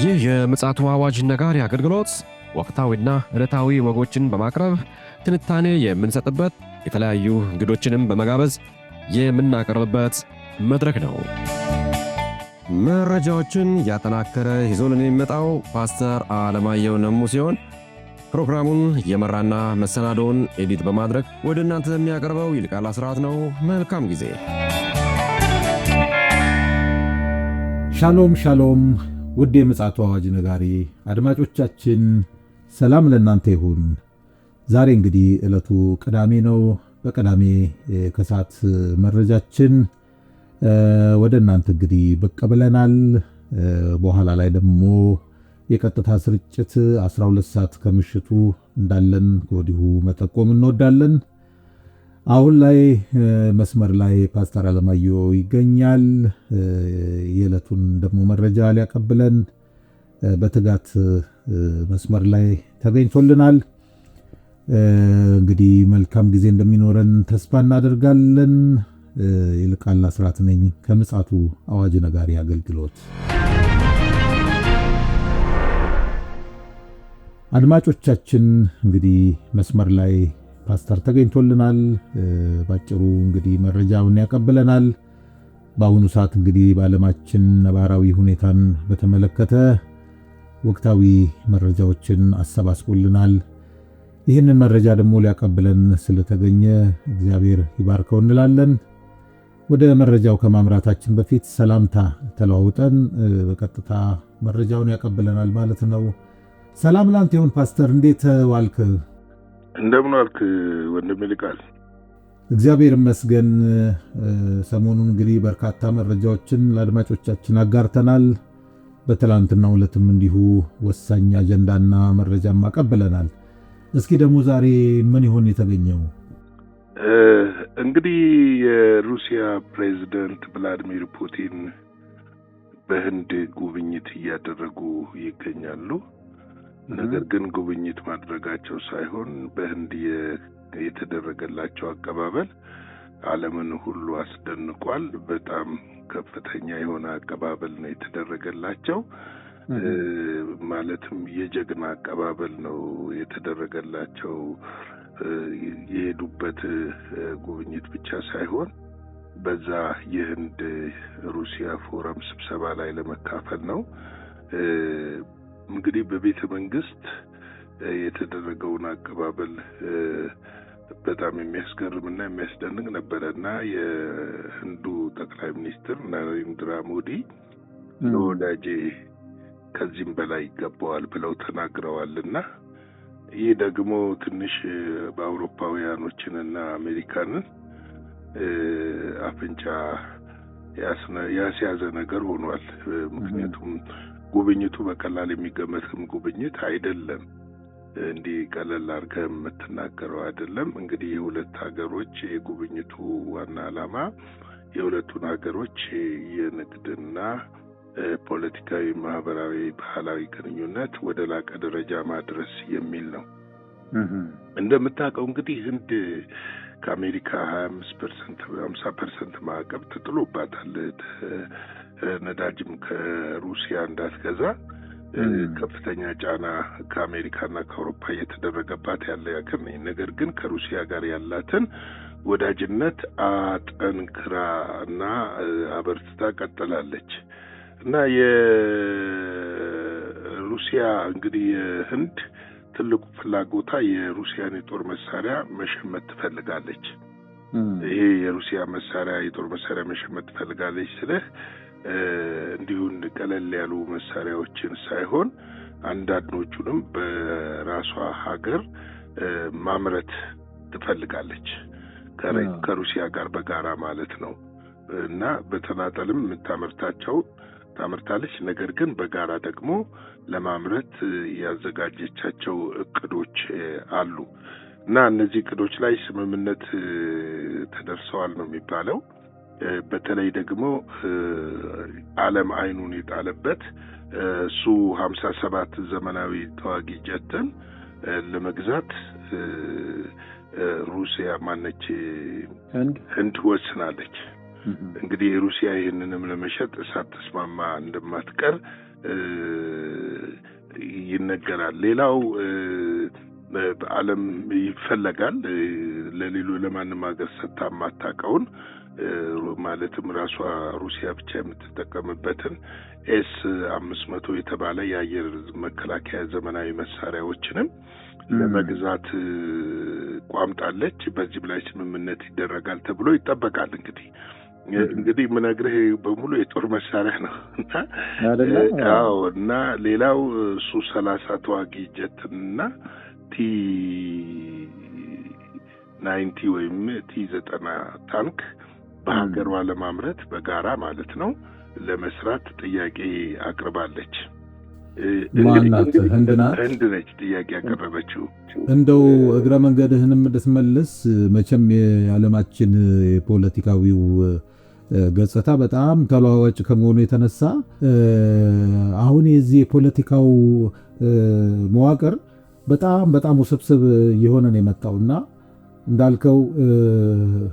ይህ የምፅዓቱ አዋጅ ነጋሪ አገልግሎት ወቅታዊና ዕለታዊ ወጎችን በማቅረብ ትንታኔ የምንሰጥበት የተለያዩ እንግዶችንም በመጋበዝ የምናቀርብበት መድረክ ነው። መረጃዎችን ያጠናከረ ይዞልን የሚመጣው ፓስተር አለማየሁ ነሙ ሲሆን ፕሮግራሙን የመራና መሰናዶውን ኤዲት በማድረግ ወደ እናንተ የሚያቀርበው ይልቃል አስራት ነው። መልካም ጊዜ። ሻሎም ሻሎም። ውድ የምፅዓቱ አዋጅ ነጋሪ አድማጮቻችን ሰላም ለእናንተ ይሁን። ዛሬ እንግዲህ ዕለቱ ቅዳሜ ነው። በቅዳሜ ከሰዓት መረጃችን ወደ እናንተ እንግዲህ ብቅ ብለናል። በኋላ ላይ ደግሞ የቀጥታ ስርጭት 12 ሰዓት ከምሽቱ እንዳለን ከወዲሁ መጠቆም እንወዳለን። አሁን ላይ መስመር ላይ ፓስተር አለማየሁ ይገኛል። የዕለቱን ደግሞ መረጃ ሊያቀብለን በትጋት መስመር ላይ ተገኝቶልናል። እንግዲህ መልካም ጊዜ እንደሚኖረን ተስፋ እናደርጋለን። ይልቃል አስራት ነኝ ከምፅዓቱ አዋጅ ነጋሪ አገልግሎት። አድማጮቻችን እንግዲህ መስመር ላይ ፓስተር ተገኝቶልናል። ባጭሩ እንግዲህ መረጃውን ያቀብለናል። በአሁኑ ሰዓት እንግዲህ በዓለማችን ነባራዊ ሁኔታን በተመለከተ ወቅታዊ መረጃዎችን አሰባስቦልናል። ይህንን መረጃ ደግሞ ሊያቀብለን ስለተገኘ እግዚአብሔር ይባርከው እንላለን። ወደ መረጃው ከማምራታችን በፊት ሰላምታ ተለዋውጠን በቀጥታ መረጃውን ያቀብለናል ማለት ነው። ሰላም ላንተ ይሁን ፓስተር፣ እንዴት ዋልክ? እንደምን ዋልክ ወንድም ይልቃል? እግዚአብሔር ይመስገን። ሰሞኑን እንግዲህ በርካታ መረጃዎችን ለአድማጮቻችን አጋርተናል። በትላንትናው ዕለትም እንዲሁ ወሳኝ አጀንዳና መረጃም አቀብለናል። እስኪ ደግሞ ዛሬ ምን ይሆን የተገኘው? እንግዲህ የሩሲያ ፕሬዝዳንት ቭላዲሚር ፑቲን በህንድ ጉብኝት እያደረጉ ይገኛሉ። ነገር ግን ጉብኝት ማድረጋቸው ሳይሆን በህንድ የተደረገላቸው አቀባበል ዓለምን ሁሉ አስደንቋል። በጣም ከፍተኛ የሆነ አቀባበል ነው የተደረገላቸው። ማለትም የጀግና አቀባበል ነው የተደረገላቸው። የሄዱበት ጉብኝት ብቻ ሳይሆን በዛ የህንድ ሩሲያ ፎረም ስብሰባ ላይ ለመካፈል ነው። እንግዲህ በቤተ መንግስት የተደረገውን አቀባበል በጣም የሚያስገርምና የሚያስደንቅ ነበረና የህንዱ ጠቅላይ ሚኒስትር ናሬንድራ ሞዲ ለወዳጄ ከዚህም በላይ ይገባዋል ብለው ተናግረዋልና ይህ ደግሞ ትንሽ በአውሮፓውያኖችንና አሜሪካንን አፍንጫ ያስያዘ ነገር ሆኗል። ምክንያቱም ጉብኝቱ በቀላል የሚገመትም ጉብኝት አይደለም። እንዲህ ቀለል አድርገህ የምትናገረው አይደለም። እንግዲህ የሁለት ሀገሮች የጉብኝቱ ዋና ዓላማ የሁለቱን ሀገሮች የንግድና ፖለቲካዊ፣ ማህበራዊ፣ ባህላዊ ግንኙነት ወደ ላቀ ደረጃ ማድረስ የሚል ነው። እንደምታውቀው እንግዲህ ህንድ ከአሜሪካ 25% 50% ማዕቀብ ተጥሎባታል። ነዳጅም ከሩሲያ እንዳትገዛ ከፍተኛ ጫና ከአሜሪካና ከአውሮፓ እየተደረገባት ያለ ያገር ነኝ። ነገር ግን ከሩሲያ ጋር ያላትን ወዳጅነት አጠንክራና አበርትታ ቀጥላለች እና የሩሲያ እንግዲህ የህንድ ትልቁ ፍላጎታ የሩሲያን የጦር መሳሪያ መሸመት ትፈልጋለች። ይሄ የሩሲያ መሳሪያ የጦር መሳሪያ መሸመት ትፈልጋለች ስለህ እንዲሁም ቀለል ያሉ መሳሪያዎችን ሳይሆን አንዳንዶቹንም በራሷ ሀገር ማምረት ትፈልጋለች ከሩሲያ ጋር በጋራ ማለት ነው። እና በተናጠልም ታመርታለች። ነገር ግን በጋራ ደግሞ ለማምረት ያዘጋጀቻቸው እቅዶች አሉ እና እነዚህ እቅዶች ላይ ስምምነት ተደርሰዋል ነው የሚባለው። በተለይ ደግሞ ዓለም አይኑን የጣለበት ሱ-57 ዘመናዊ ተዋጊ ጀትን ለመግዛት ሩሲያ ህንድ ወስናለች። እንግዲህ ሩሲያ ይህንንም ለመሸጥ ሳትስማማ እንደማትቀር ይነገራል። ሌላው በዓለም ይፈለጋል ለማንም ሀገር ሰጥታ የማታውቀውን ማለትም ራሷ ሩሲያ ብቻ የምትጠቀምበትን S-500 የተባለ የአየር መከላከያ ዘመናዊ መሳሪያዎችንም ለመግዛት ቋምጣለች። በዚህ ላይ ስምምነት ይደረጋል ተብሎ ይጠበቃል። እንግዲህ ምነግርህ በሙሉ የጦር መሳሪያ ነው እና ሌላው Su-30 ተዋጊ ጀትና T-90 ወይም T-90 ታንክ በሀገሯ ለማምረት በጋራ ማለት ነው ለመስራት ጥያቄ አቅርባለች። ማናት? ህንድ ነች ጥያቄ ያቀረበችው። እንደው እግረ መንገድህንም ልትመልስ መቼም የዓለማችን የፖለቲካዊው ገጽታ በጣም ተለዋዋጭ ከመሆኑ የተነሳ አሁን የዚህ የፖለቲካው መዋቅር በጣም ውስብስብ እየሆነ ነው የመጣውና እንዳልከው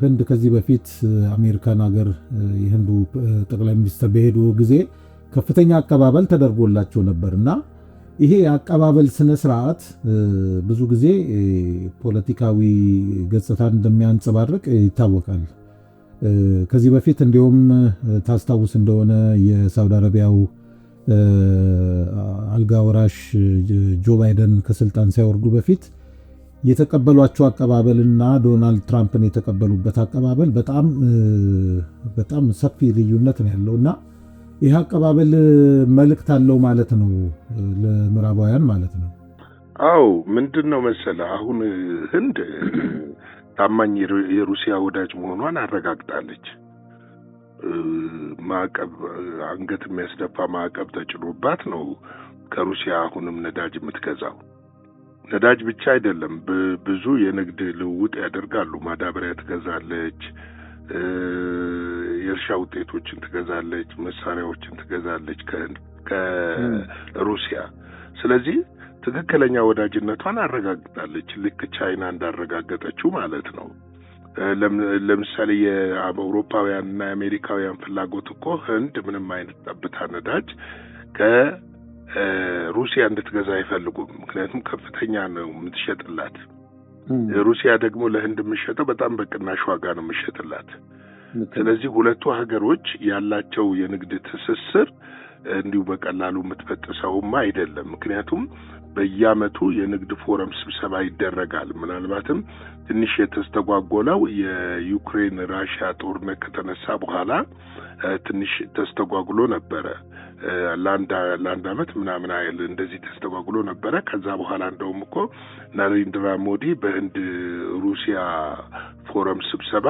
ህንድ ከዚህ በፊት አሜሪካን ሀገር የህንዱ ጠቅላይ ሚኒስትር በሄዱ ጊዜ ከፍተኛ አቀባበል ተደርጎላቸው ነበርና ይሄ አቀባበል ስነ ስርዓት ብዙ ጊዜ ፖለቲካዊ ገጽታን እንደሚያንጸባርቅ ይታወቃል። ከዚህ በፊት እንዲሁም ታስታውስ እንደሆነ የሳውዲ አረቢያው አልጋ ወራሽ ጆ ባይደን ከስልጣን ሳይወርዱ በፊት የተቀበሏቸው አቀባበልና ዶናልድ ትራምፕን የተቀበሉበት አቀባበል በጣም ሰፊ ልዩነት ነው ያለውና ይህ አቀባበል መልእክት አለው ማለት ነው ለምዕራባውያን ማለት ነው። አዎ ምንድነው መሰለህ አሁን ህንድ ታማኝ የሩሲያ ወዳጅ መሆኗን አረጋግጣለች። ማዕቀብ አንገት የሚያስደፋ ማዕቀብ ተጭኖባት ነው ከሩሲያ አሁንም ነዳጅ የምትገዛው። ነዳጅ ብቻ አይደለም፣ ብዙ የንግድ ልውውጥ ያደርጋሉ። ማዳበሪያ ትገዛለች፣ የእርሻ ውጤቶችን ትገዛለች፣ መሳሪያዎችን ትገዛለች ከሩሲያ። ስለዚህ ትክክለኛ ወዳጅነቷን አረጋግጣለች፣ ልክ ቻይና እንዳረጋገጠችው ማለት ነው። ለምሳሌ የአውሮፓውያንና የአሜሪካውያን ፍላጎት እኮ ህንድ ምንም አይነት ጠብታ ነዳጅ ከሩሲያ እንድትገዛ አይፈልጉም። ምክንያቱም ከፍተኛ ነው የምትሸጥላት። ሩሲያ ደግሞ ለህንድ የምትሸጠው በጣም በቅናሽ ዋጋ ነው የምትሸጥላት። ስለዚህ ሁለቱ ሀገሮች ያላቸው የንግድ ትስስር እንዲሁ በቀላሉ የምትፈጥሰውማ አይደለም። ምክንያቱም በየዓመቱ የንግድ ፎረም ስብሰባ ይደረጋል። ምናልባትም ትንሽ የተስተጓጎለው የዩክሬን ራሽያ ጦርነት ከተነሳ በኋላ ትንሽ ተስተጓጉሎ ነበረ። ለአንድ ዓመት ምናምን አይል እንደዚህ ተስተጓጉሎ ነበረ። ከዛ በኋላ እንደውም እኮ ናሬንድራ ሞዲ በህንድ ሩሲያ ፎረም ስብሰባ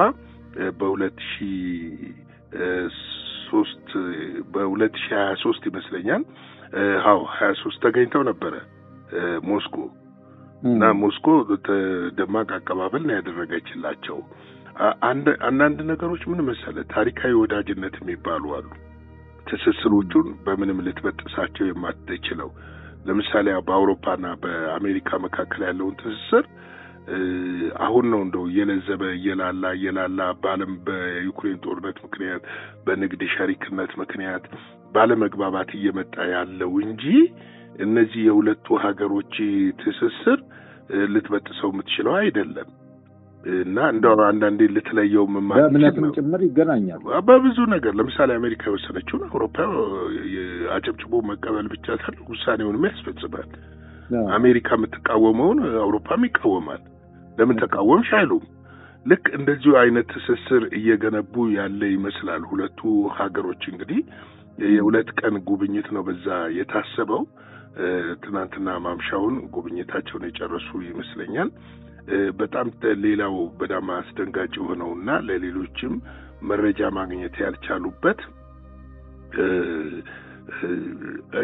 በ2023 ይመስለኛል 23 ተገኝተው ነበረ ሞስኮ እና ሞስኮ ደማቅ አቀባበል ነው ያደረገችላቸው። አንዳንድ ነገሮች ምን መሰለ ታሪካዊ ወዳጅነት የሚባሉ አሉ። ትስስሮቹን በምንም ልትበጥሳቸው የማትችለው ለምሳሌ በአውሮፓና በአሜሪካ መካከል ያለውን ትስስር አሁን ነው እንደው እየለዘበ እየላላ በዓለም በዩክሬን ጦርነት ምክንያት በንግድ ሸሪክነት ምክንያት ባለመግባባት እየመጣ ያለው እንጂ እነዚህ የሁለቱ ሀገሮች ትስስር ልትበጥሰው የምትችለው አይደለም። እና እንደው አንዳንዴ ልትለየው በእምነትም ጭምር ይገናኛል በብዙ ነገር። ለምሳሌ አሜሪካ የወሰነችውን አውሮፓ አጨብጭቦ መቀበል ብቻ ሳይሆን ውሳኔውንም ያስፈጽማል። አሜሪካ የምትቃወመውን አውሮፓም ይቃወማል። ለምን ተቃወምሽ አይሉም። ልክ እንደዚሁ አይነት ትስስር እየገነቡ ያለ ይመስላል። ሁለቱ ሀገሮች እንግዲህ የሁለት ቀን ጉብኝት ነው በዛ የታሰበው። ትናንትና ማምሻውን ጉብኝታቸውን የጨረሱ ይመስለኛል። በጣም ሌላው በጣም አስደንጋጭ የሆነውና ለሌሎችም መረጃ ማግኘት ያልቻሉበት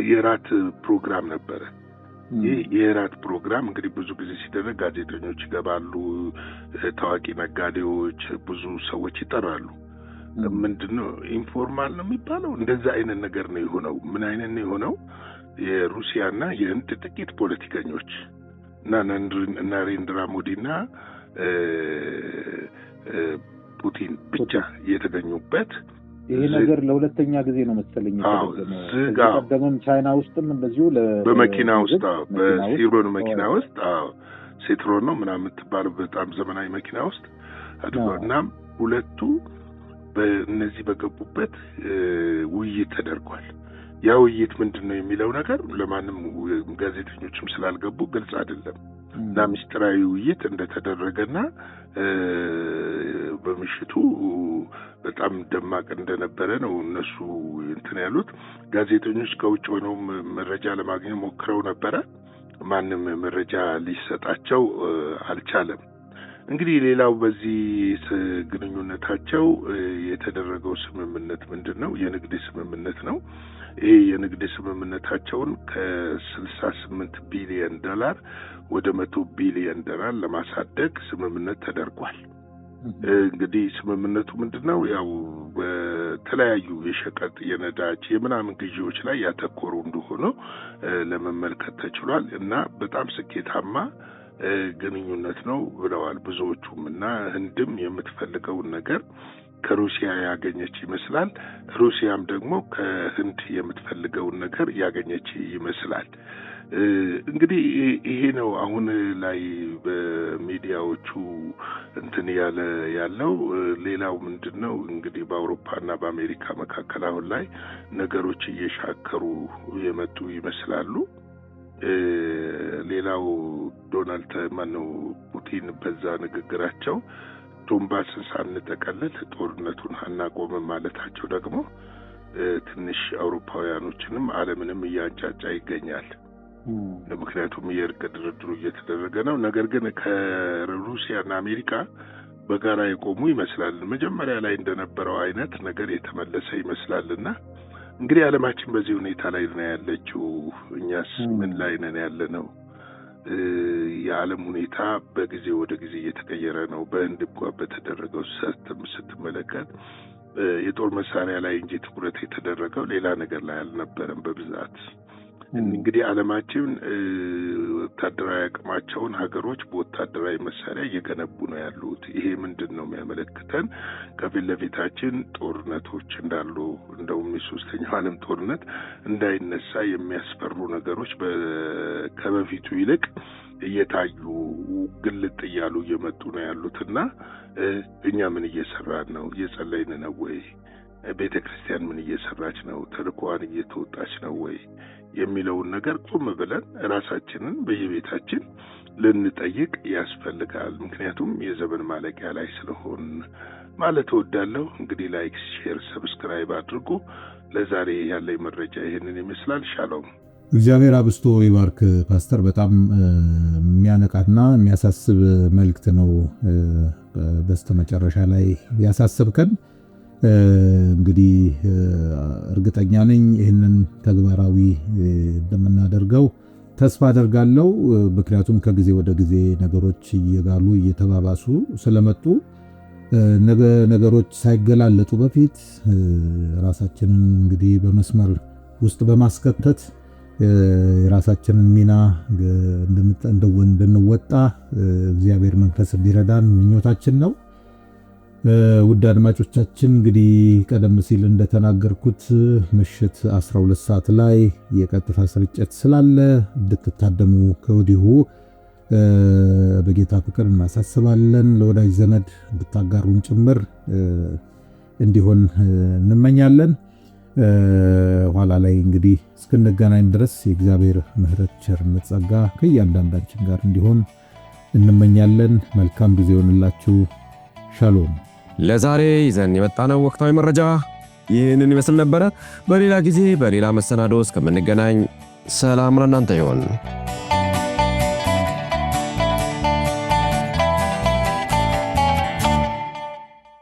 የራት ፕሮግራም ነበረ። ይህ የራት ፕሮግራም እንግዲህ ብዙ ጊዜ ሲደረግ ጋዜጠኞች ይገባሉ፣ ታዋቂ ነጋዴዎች፣ ብዙ ሰዎች ይጠራሉ። ምንድነው ኢንፎርማል ነው የሚባለው? እንደዛ አይነት ነገር ነው የሆነው። ምን አይነት ነው የሆነው? የሩሲያና የህንድ ጥቂት ፖለቲከኞች እና ናሬንድራ ሞዲና ፑቲን ብቻ የተገኙበት ይሄ ነገር ለሁለተኛ ጊዜ ነው መሰለኝ ተቀደመም ቻይና ውስጥም እንደዚሁ በመኪና ውስጥ በሲሮን መኪና ውስጥ ሴትሮን ነው ምናምን የምትባለው በጣም ዘመናዊ መኪና ውስጥ አድርገውና ሁለቱ በእነዚህ በገቡበት ውይይት ተደርጓል። ያ ውይይት ምንድነው የሚለው ነገር ለማንም ጋዜጠኞችም ስላልገቡ ግልጽ አይደለም እና ምስጢራዊ ውይይት እንደተደረገና በምሽቱ በጣም ደማቅ እንደነበረ ነው እነሱ እንትን ያሉት። ጋዜጠኞች ከውጭ ሆነው መረጃ ለማግኘት ሞክረው ነበረ። ማንም መረጃ ሊሰጣቸው አልቻለም። እንግዲህ ሌላው በዚህ ግንኙነታቸው የተደረገው ስምምነት ምንድነው? የንግድ ስምምነት ነው። ይሄ የንግድ ስምምነታቸውን ከ68 ቢሊዮን ዶላር ወደ 100 ቢሊዮን ዶላር ለማሳደግ ስምምነት ተደርጓል። እንግዲህ ስምምነቱ ምንድነው? ያው በተለያዩ የሸቀጥ የነዳጅ የምናምን ግዢዎች ላይ ያተኮሩ እንደሆነ ለመመልከት ተችሏል እና በጣም ስኬታማ ግንኙነት ነው ብለዋል ብዙዎቹም እና ህንድም የምትፈልገውን ነገር ከሩሲያ ያገኘች ይመስላል። ሩሲያም ደግሞ ከህንድ የምትፈልገውን ነገር ያገኘች ይመስላል። እንግዲህ ይሄ ነው አሁን ላይ በሚዲያዎቹ እንትን ያለው። ሌላው ምንድነው እንግዲህ በአውሮፓና በአሜሪካ መካከል አሁን ላይ ነገሮች እየሻከሩ የመጡ ይመስላሉ። ሌላው ዶናልድ ፑቲን በዛ ንግግራቸው ዶንባስን ሳንጠቀልል ጦርነቱን አናቆምም ማለታቸው ደግሞ ትንሽ አውሮፓውያኖችንም ዓለምንም እያንጫጫ ይገኛል። ምክንያቱም የእርቅ ድርድሩ እየተደረገ ነው። ነገር ግን ከሩሲያና አሜሪካ በጋራ የቆሙ ይመስላል። መጀመሪያ ላይ እንደነበረው አይነት ነገር የተመለሰ ይመስላልና እንግዲህ ዓለማችን በዚህ ሁኔታ ላይ ነው ያለችው። እኛስ ምን ላይ ነን ያለነው? የዓለም ሁኔታ በጊዜ ወደ ጊዜ እየተቀየረ ነው። በህንድ እንኳን በተደረገው ስትመለከት የጦር መሳሪያ ላይ እንጂ ትኩረት የተደረገው ሌላ ነገር ላይ አልነበረም በብዛት። እንግዲህ ዓለማችን ወታደራዊ አቅማቸውን ሀገሮች በወታደራዊ መሳሪያ እየገነቡ ነው ያሉት። ይሄ ምንድነው የሚያመለክተን? ከፊት ለፊታችን ጦርነቶች እንዳሉ እንደውም የሶስተኛው ዓለም ጦርነት እንዳይነሳ የሚያስፈሩ ነገሮች ከበፊቱ ይልቅ እየታዩ ግልጥ እያሉ እየመጡ ነው ያሉትና እኛ ምን እየሰራን ነው? እየጸለይን ነው ወይ? ቤተክርስቲያን ምን እየሰራች ነው? ተልእኮዋን እየተወጣች ነው ወይ የሚለውን ነገር ቆም ብለን ራሳችንን በየቤታችን ልንጠይቅ ያስፈልጋል። ምክንያቱም የዘመን ማለቂያ ላይ ስለሆን ማለት እወዳለሁ። እንግዲህ ላይክ፣ ሼር፣ ሰብስክራይብ አድርጉ። ለዛሬ ያለኝ መረጃ ይሄንን ይመስላል። ሻሎም። እግዚአብሔር አብስቶ ይባርክ ፓስተር። በጣም የሚያነቃና የሚያሳስብ መልእክት ነው በስተመጨረሻ ላይ ያሳሰብከን። እንግዲህ እርግጠኛ ነኝ ይህንን ተግባራዊ እንደምናደርገው ተስፋ አደርጋለሁ። ምክንያቱም ከጊዜ ወደ ጊዜ ነገሮች እየጋሉ እየተባባሱ ስለመጡ ነገሮች ሳይገላለጡ በፊት ራሳችንን እንግዲህ በመስመር ውስጥ በማስከተት የራሳችንን ሚና እንድንወጣ እግዚአብሔር መንፈስ እንዲረዳን ምኞታችን ነው። ውድ አድማጮቻችን እንግዲህ ቀደም ሲል እንደተናገርኩት ምሽት 12 ሰዓት ላይ የቀጥታ ስርጭት ስላለ እንድትታደሙ ከወዲሁ በጌታ ፍቅር እናሳስባለን። ለወዳጅ ዘመድ እንድታጋሩን ጭምር እንዲሆን እንመኛለን። ኋላ ላይ እንግዲህ እስክንገናኝ ድረስ የእግዚአብሔር ምሕረት፣ ቸርነት፣ ጸጋ ከእያንዳንዳችን ጋር እንዲሆን እንመኛለን። መልካም ጊዜ ይሁንላችሁ። ሻሎም። ለዛሬ ይዘን የመጣነው ወቅታዊ መረጃ ይህንን ይመስል ነበረ። በሌላ ጊዜ በሌላ መሰናዶ እስከምንገናኝ ሰላም ለእናንተ ይሁን።